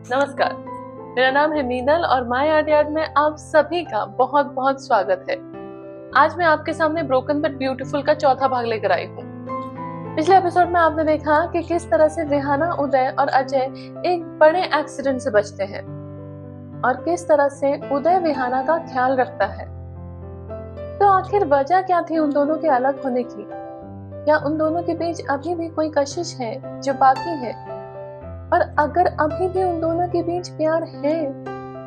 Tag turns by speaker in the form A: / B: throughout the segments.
A: नमस्कार, मेरा नाम है मीनल और माय आर्ट यार्ड में आप सभी का बहुत बहुत स्वागत है। आज मैं आपके सामने ब्रोकन बट ब्यूटीफुल का चौथा भाग लेकर आई हूँ। पिछले एपिसोड में आपने देखा कि किस तरह से विहाना, उदय और अजय एक बड़े एक्सीडेंट से बचते हैं और किस तरह से उदय विहाना का ख्याल रखता है। तो आखिर वजह क्या थी उन दोनों के अलग होने की? क्या उन दोनों के बीच अभी भी कोई कशिश है जो बाकी है? और अगर अभी भी उन दोनों के बीच प्यार है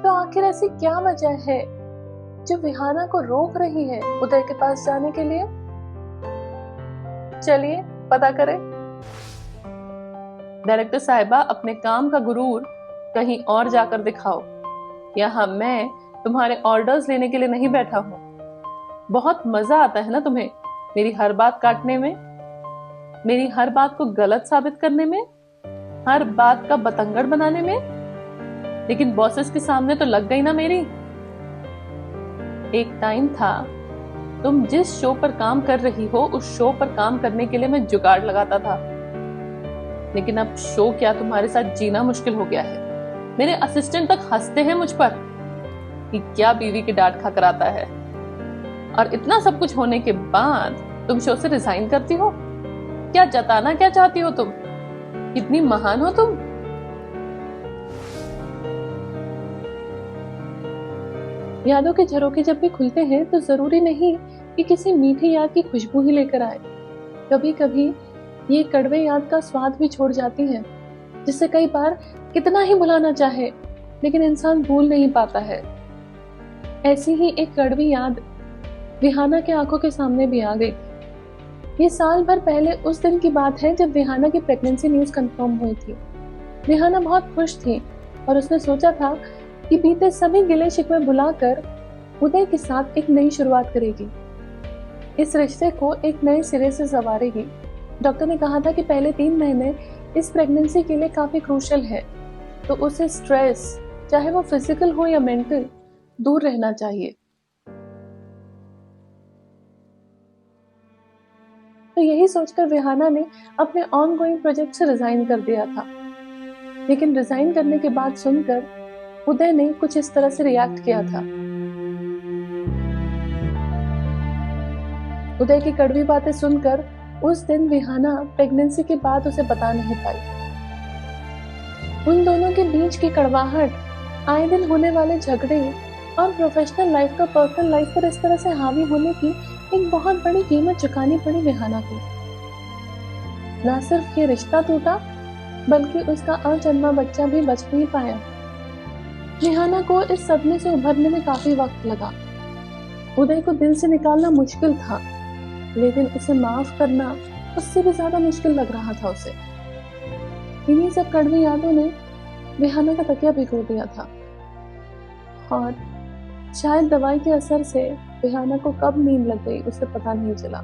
A: तो आखिर ऐसी क्या वजह है जो विहाना को रोक रही है उदय के पास जाने के लिए? चलिए पता करें। डायरेक्टर साहिबा, अपने काम का गुरूर कहीं और जाकर दिखाओ। यहाँ मैं तुम्हारे ऑर्डर्स लेने के लिए नहीं बैठा हूँ। बहुत मजा आता है ना तुम्हें मेरी हर बात काटने में, मेरी हर बात को गलत साबित करने में, हर बात का बतंगड़ बनाने में। लेकिन बॉसेस के सामने तो लग गई ना मेरी। एक टाइम था तुम जिस शो पर काम कर रही हो उस शो पर काम करने के लिए मैं जुगाड़ लगाता था, लेकिन अब शो क्या तुम्हारे साथ जीना मुश्किल हो गया है। मेरे असिस्टेंट तक हंसते हैं मुझ पर कि क्या बीवी की डांट खा कर आता है। और इतना सब कुछ होने के बाद तुम शो से रिजाइन करती हो। क्या जताना क्या चाहती हो तुम? कितनी महान हो तुम? यादों के झरोखे जब भी खुलते हैं तो जरूरी नहीं कि किसी मीठी याद की खुशबू ही लेकर आए। कभी कभी ये कड़वे याद का स्वाद भी छोड़ जाती है, जिससे कई बार कितना ही भुलाना चाहे लेकिन इंसान भूल नहीं पाता है। ऐसी ही एक कड़वी याद विहाना के आंखों के सामने भी आ गई। ये साल भर पहले उस दिन की बात है जब विहाना की प्रेगनेंसी न्यूज कंफर्म हुई थी। विहाना बहुत खुश थी और उसने सोचा था कि बीते सभी गिले शिकवे भुलाकर उदय के साथ एक नई शुरुआत करेगी, इस रिश्ते को एक नए सिरे से संवारेगी। डॉक्टर ने कहा था कि पहले 3 महीने इस प्रेगनेंसी के लिए काफी क्रूशियल है, तो उसे स्ट्रेस, चाहे वो फिजिकल हो या मेंटल, दूर रहना चाहिए। तो यही सोचकर विहाना ने अपने ऑनगोइंग प्रोजेक्ट से रिजाइन कर दिया था। लेकिन रिजाइन करने के बाद सुनकर उदय ने कुछ इस तरह से रिएक्ट किया था। उदय की कड़वी बातें सुनकर उस दिन विहाना प्रेगनेंसी की बात उसे बता नहीं पाई। उन दोनों के बीच की कड़वाहट, आए दिन होने वाले झगड़े और प्रोफेशनल लाइफ का पर्सनल लाइफ पर इस तरह से हावी होने की एक बहुत बड़ी कीमत चुकानी पड़ी विहाना को। न सिर्फ ये रिश्ता टूटा बल्कि उसका अजन्मा बच्चा भी बच नहीं पाया। विहाना को इस सदमे से उभरने में काफी वक्त लगा। उदय को दिल से निकालना मुश्किल था, लेकिन उसे माफ करना उससे भी ज्यादा मुश्किल लग रहा था उसे। इन्हीं सब कड़वी यादों ने विहाना का तकिया भिगो दिया था और शायद दवाई के असर से विहाना को कब नींद लग गई उसे पता नहीं चला।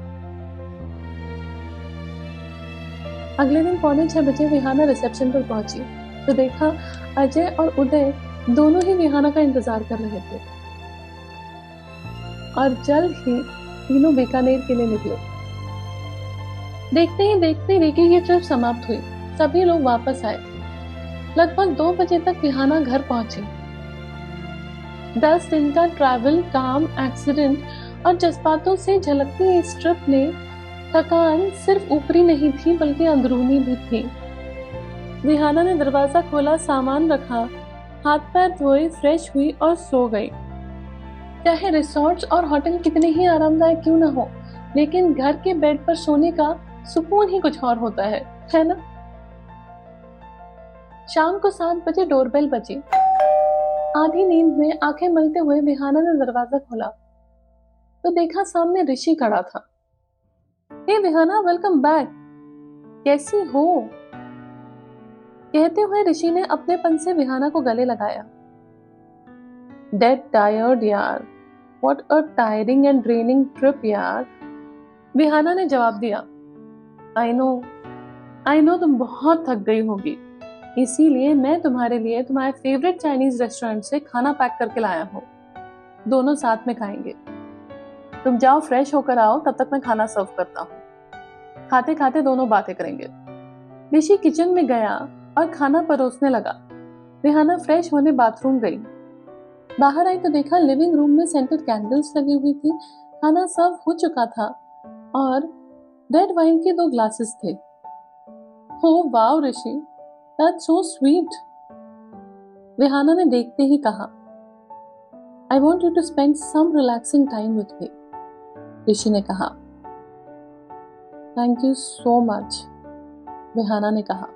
A: अगले दिन 5:45 बजे विहाना रिसेप्शन पर पहुंची तो देखा अजय और उदय दोनों ही विहाना का इंतजार कर रहे थे और जल्द ही तीनों बीकानेर के लिए निकले। देखते ही देखते रेकी ये ट्रिप समाप्त हुई। सभी लोग वापस आए। लगभग 2 बजे तक विहाना घर पहुंची। 10 दिन का ट्रैवल, काम, एक्सीडेंट और जज्बातों से झलकती इस ट्रिप ने थकान सिर्फ ऊपरी नहीं थी बल्कि अंदरूनी भी थी। विहाना ने दरवाजा खोला, सामान रखा, हाथ पैर धोए, फ्रेश हुई और सो गई। चाहे रिसोर्ट्स और होटल कितने ही आरामदायक क्यों न हो, लेकिन घर के बेड पर सोने का सुकून ही कुछ और होता है ना? शाम को 7 बजे डोरबेल बजी। आधी नींद में आंखें मलते हुए विहाना ने दरवाजा खोला तो देखा सामने ऋषि खड़ा था। हे विहाना, वेलकम बैक, कैसी हो? कहते हुए ऋषि ने अपनेपन से विहाना को गले लगाया। डेड टायर्ड यार, what a tiring and draining trip यार, विहाना ने जवाब दिया। आई नो तुम बहुत थक गई होगी, इसीलिए मैं तुम्हारे लिए तुम्हारे फेवरेट चाइनीज रेस्टोरेंट से खाना पैक करके लाया हूँ। दोनों साथ में खाएंगे। तुम जाओ, फ्रेश होकर आओ, तब तक मैं खाना सर्व करता हूँ। खाते खाते दोनों बातें करेंगे। ऋषि किचन में गया और खाना परोसने लगा। रिहाना फ्रेश होने बाथरूम गई। बाहर आई तो देखा लिविंग रूम में सेंटेड कैंडल्स लगी हुई थी, खाना सर्व हो चुका था और रेड वाइन के 2 ग्लासेस थे। Oh wow Rishi, that's so sweet, Rihanna ने देखते ही कहा। I want you to spend some relaxing time with me, Rishi ने कहा। Thank you so much, Rihanna ने कहा।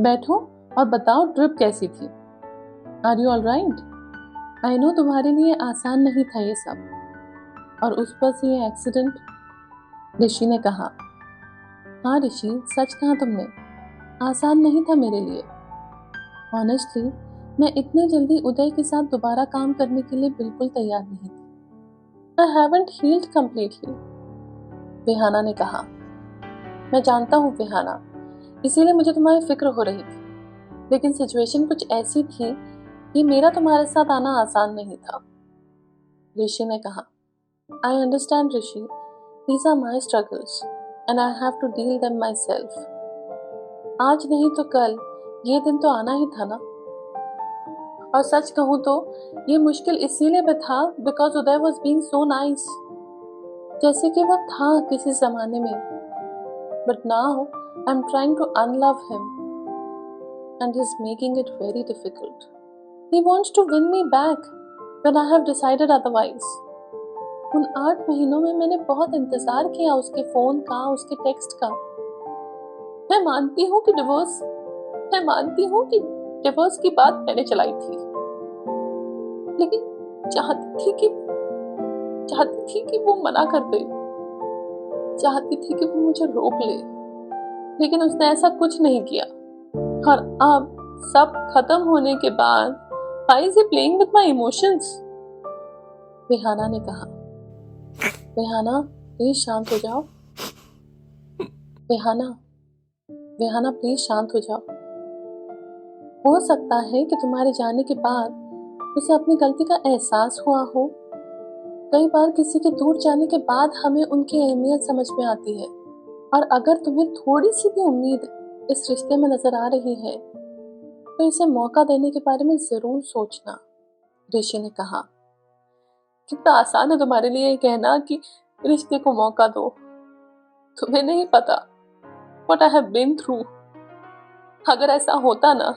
A: बैठो और बताओ ट्रिप कैसी थी। Are you all right? I know तुम्हारे लिए आसान नहीं था ये सब, और उस पर से ये एक्सीडेंट, ऋषि ने कहा। हाँ ऋषि, सच कहा तुमने, आसान नहीं था मेरे लिए। ऑनेस्टली मैं इतने जल्दी उदय के साथ दोबारा काम करने के लिए बिल्कुल तैयार नहीं थी। I haven't healed completely, Rihana ने कहा। मैं जानता हूँ रिहाना, इसीलिए मुझे तुम्हारी फिक्र हो रही थी, लेकिन सिचुएशन कुछ ऐसी थी कि मेरा तुम्हारे साथ आना आसान नहीं था, ऋषि ने कहा। I understand Rishi, these are my struggles and I have to deal them myself. आज नहीं तो कल ये दिन तो आना ही था ना। और सच कहूँ तो ये मुश्किल इसीलिए भी था because Uday was being so nice, जैसे कि वो था किसी जमाने में। But now I am trying to unlove him and he's making it very difficult. He wants to win me back when I have decided otherwise. उन 8 महीनों में मैंने बहुत इंतजार किया उसके फोन का, उसके टेक्स्ट का। मैं मानती हूँ कि डिवोर्स की बात मैंने चलाई थी, लेकिन चाहती थी कि वो मना कर दे, चाहती थी कि वो मुझे रोक ले, लेकिन उसने ऐसा कुछ नहीं किया। और अब सब खत्म होने के बाद why is he playing with my emotions? Rihana ने कहा। रिहाना प्लीज शांत हो जाओ। रिहाना प्लीज शांत हो जाओ। हो सकता है कि तुम्हारे जाने के बाद उसे अपनी गलती का एहसास हुआ हो। कई बार किसी के दूर जाने के बाद हमें उनकी अहमियत समझ में आती है, और अगर तुम्हें थोड़ी सी भी उम्मीद इस रिश्ते में नजर आ रही है तो इसे मौका देने के बारे में जरूर सोचना, ऋषि ने कहा। कितना आसान है तुम्हारे लिए ये कहना कि रिश्ते को मौका दो। तुम्हें नहीं पता what I have been through. अगर ऐसा होता ना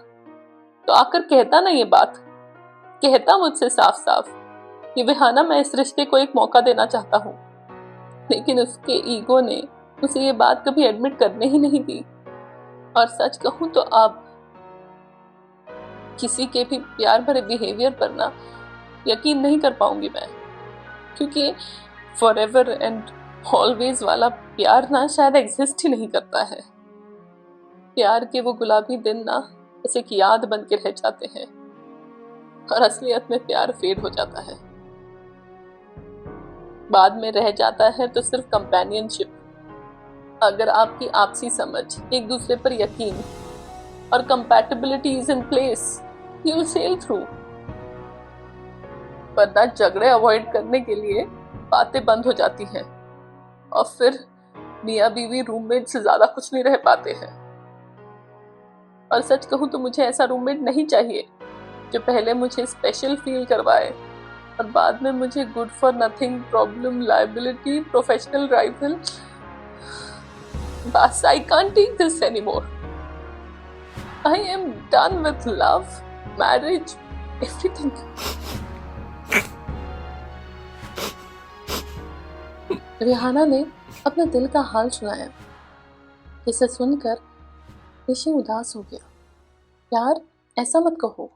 A: तो आकर कहता ना ये बात, कहता मुझसे साफ साफ कि रिहाना मैं इस रिश्ते को एक मौका देना चाहता हूँ, लेकिन उसके ईगो ने उसे ये बात कभी एडमिट करने ही नहीं दी। और सच कहूं तो अब किसी के भी प्यार भरे बिहेवियर पर ना यकीन नहीं कर पाऊंगी मैं, क्योंकि फॉरएवर एंड ऑलवेज वाला प्यार ना शायद एग्जिस्ट ही नहीं करता है। प्यार के वो गुलाबी दिन ना ऐसे एक याद बन के रह जाते हैं, और असलियत में प्यार फेड हो जाता है। बाद में रह जाता है तो सिर्फ कंपेनियनशिप। अगर आपकी आपसी समझ, एक दूसरे पर यकीन और compatibility is in place, you will sail through. वरना झगड़े अवॉइड करने के लिए बातें बंद हो जाती हैं, और फिर मियाँ बीवी रूममेट से ज्यादा कुछ नहीं रह पाते हैं। और सच कहूं तो मुझे ऐसा रूममेट नहीं चाहिए जो पहले मुझे स्पेशल फील करवाए और बाद में मुझे good for nothing, problem, liability, professional rival. बस, I can't take this anymore. I am done with love, marriage, everything. Rihana ने अपने दिल का हाल सुनाया, जिसे सुनकर ऋषि उदास हो गया। यार, ऐसा मत कहो।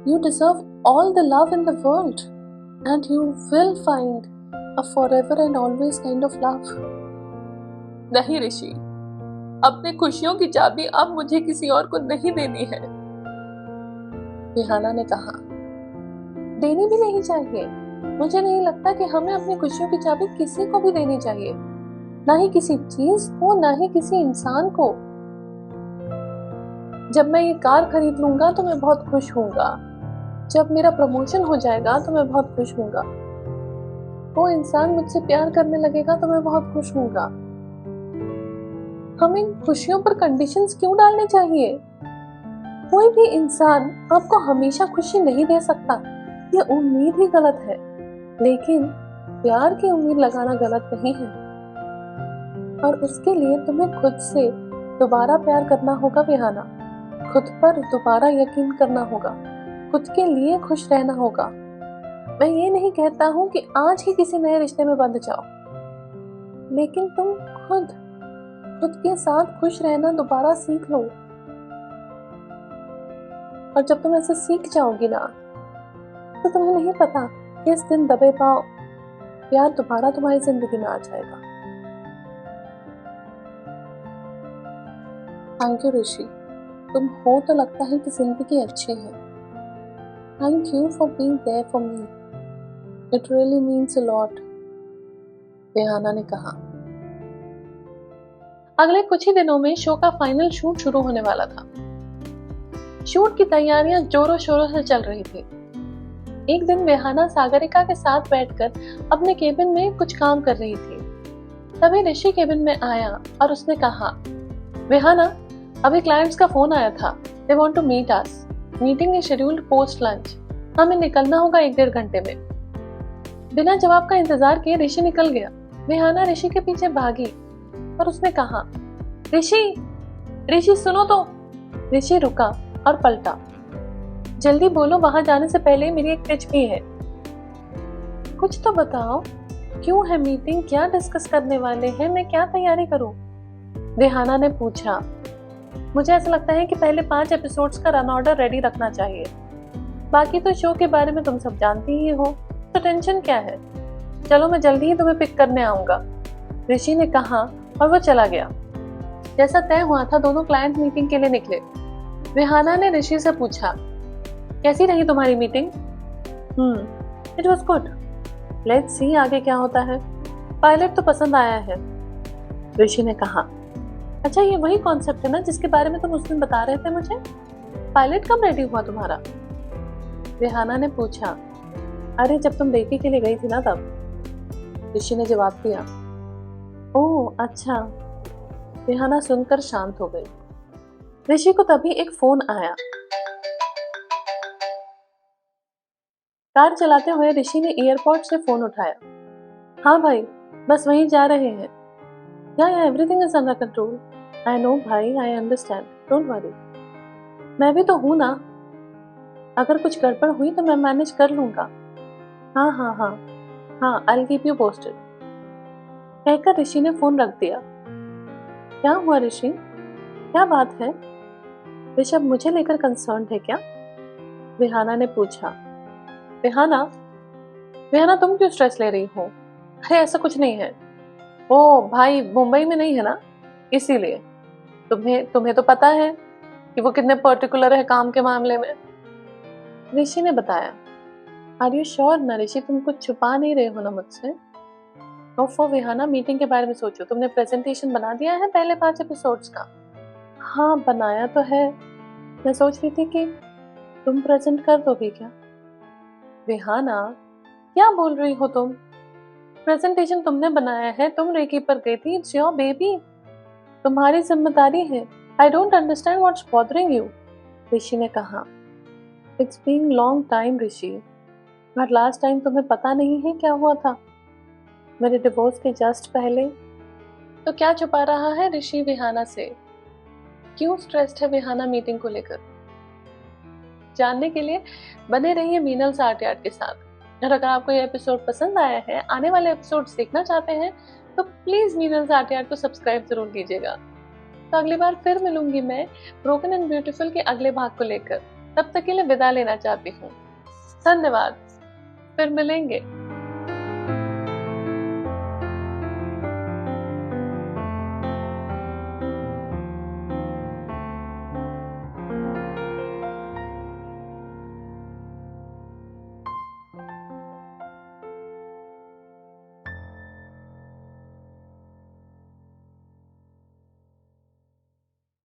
A: You deserve all the love in the world, and you will find a forever and always kind of love. नहीं ऋषि, अपने खुशियों की चाबी अब मुझे किसी और को नहीं देनी है, रिहाना ने कहा। देनी भी नहीं चाहिए। मुझे नहीं लगता कि हमें अपनी खुशियों की चाबी किसी को भी देनी चाहिए, ना ही किसी चीज को, ना ही किसी इंसान को। जब मैं ये कार खरीद लूंगा तो मैं बहुत खुश होऊंगा, जब मेरा प्रमोशन हो जाएगा तो मैं बहुत खुश होऊंगा, वो इंसान मुझसे प्यार करने लगेगा तो मैं बहुत खुश होऊंगा। हमें खुशियों पर कंडीशंस क्यों डालने चाहिए? कोई भी इंसान आपको हमेशा खुशी नहीं दे सकता, ये उम्मीद ही गलत है। लेकिन प्यार की उम्मीद लगाना गलत नहीं है, और उसके लिए तुम्हें खुद से दोबारा प्यार करना होगा विहाना। खुद पर दोबारा यकीन करना होगा, खुद के लिए खुश रहना होगा। मैं ये नहीं कहता हूँ कि आज ही किसी नए रिश्ते में बंध जाओ, लेकिन तुम खुद के साथ खुश रहना दोबारा सीख लो। और जब तुम ऐसे सीख जाओगी ना, तो तुम्हें नहीं पता किस दिन दबे पाओ प्यार दोबारा तुम्हारी जिंदगी में आ जाएगा। थैंक यू ऋषि, तुम हो तो लगता है कि जिंदगी अच्छी है। Thank you for being there for me, it really means a lot, Vihana ने कहा। अगले कुछ ही दिनों में शो का फाइनल शूट शुरू होने वाला था। शूट की तैयारियां जोरों शोरों से चल रही थी। एक दिन विहाना सागरिका के साथ बैठकर अपने केबिन में कुछ काम कर रही थी। तभी ऋषि केबिन में आया और उसने कहा, विहाना, अभी क्लाइंट्स का फोन आया था, they want to meet us, meeting is scheduled post lunch, हमें निकलना होगा 1-1.5 घंटे में। बिना जवाब का इंतजार किए ऋषि निकल गया। विहाना ऋषि के पीछे भागी और उसने कहा, ऋषि सुनो तो। ऋषि रुका और पलटा। जल्दी बोलो, वहां जाने से पहले मेरी एक पिच भी है। कुछ तो बताओ, क्यों है मीटिंग, क्या डिस्कस करने वाले हैं, मैं क्या तैयारी करूं? विहाना ने पूछा। मुझे ऐसा लगता है कि पहले 5 एपिसोड्स का रन ऑर्डर रेडी रखना चाहिए, बाकी तो शो के बारे में तुम सब जानती ही हो, तो टेंशन क्या है। चलो मैं जल्दी ही तुम्हें पिक करने आऊंगा, ऋषि ने कहा और वो चला गया। जैसा तय हुआ था, दोनों क्लाइंट मीटिंग के लिए निकले। विहाना ने ऋषि से पूछा, कैसी रही तुम्हारी meeting? It was good, let's see आगे क्या होता है। पायलट तो पसंद आया है, ऋषि ने कहा। अच्छा, ये वही कॉन्सेप्ट है ना जिसके बारे में तुम उस दिन बता रहे थे मुझे? पायलट कब रेडी हुआ तुम्हारा? विहाना ने पूछा। अरे जब तुम रेकी के लिए गई थी ना तब, ऋषि ने जवाब दिया। ओह अच्छा, विहाना सुनकर शांत हो गई। ऋषि को तभी एक फोन आया। कार चलाते हुए ऋषि ने एयरपोर्ट से फोन उठाया। हाँ भाई, बस वहीं जा रहे हैं। या everything is under control. I know भाई, आई अंडरस्टैंड, डोंट वरी। मैं भी तो हूं ना, अगर कुछ गड़बड़ हुई तो मैं मैनेज कर लूंगा। हाँ, I will keep you posted, कहकर ऋषि ने फोन रख दिया। क्या हुआ ऋषि, क्या बात है? ऋषभ मुझे लेकर कंसर्न है क्या? विहाना ने पूछा। विहाना तुम क्यों स्ट्रेस ले रही हो? अरे ऐसा कुछ नहीं है। ओ भाई मुंबई में नहीं है ना, इसीलिए। तुम्हें तो पता है कि वो कितने पर्टिकुलर है काम के मामले में, ऋषि ने बताया। आर यू श्योर ना ऋषि, तुम कुछ छुपा नहीं रहे हो ना मुझसे? ओफो विहाना, मीटिंग के बारे में सोचो। तुमने प्रेजेंटेशन बना दिया है पहले 5 एपिसोड्स का? हाँ बनाया तो है, मैं सोच रही थी कि तुम प्रेजेंट कर दोगे क्या? विहाना क्या बोल रही हो तुम? प्रेजेंटेशन तुमने बनाया है, तुम रेकी पर गई थी, इट्स योर बेबी, तुम्हारी जिम्मेदारी है। I don't understand what's bothering you, Rishi ने कहा। It's been long time Rishi, but last time तुम्हें पता नहीं है क्या हुआ था मेरे डिवोर्स के जस्ट पहले। तो क्या छुपा रहा है ऋषि विहाना से? क्यों स्ट्रेस्ड है विहाना मीटिंग को लेकर? जानने के लिए बने रहिए मीनल्स आर्ट यार्ड के साथ। और अगर आपको ये एपिसोड पसंद आया है, आने वाले एपिसोड्स देखना चाहते हैं, तो प्लीज मीनल्स आर्ट यार्ड को सब्सक्राइब जरूर कीजिएगा। तो अगली बार फिर मिलूंगी मैं ब्रोकन एंड ब्यूटीफुल के अगले भाग को लेकर। तब तक के लिए विदा लेना चाहती हूँ। धन्यवाद, फिर मिलेंगे।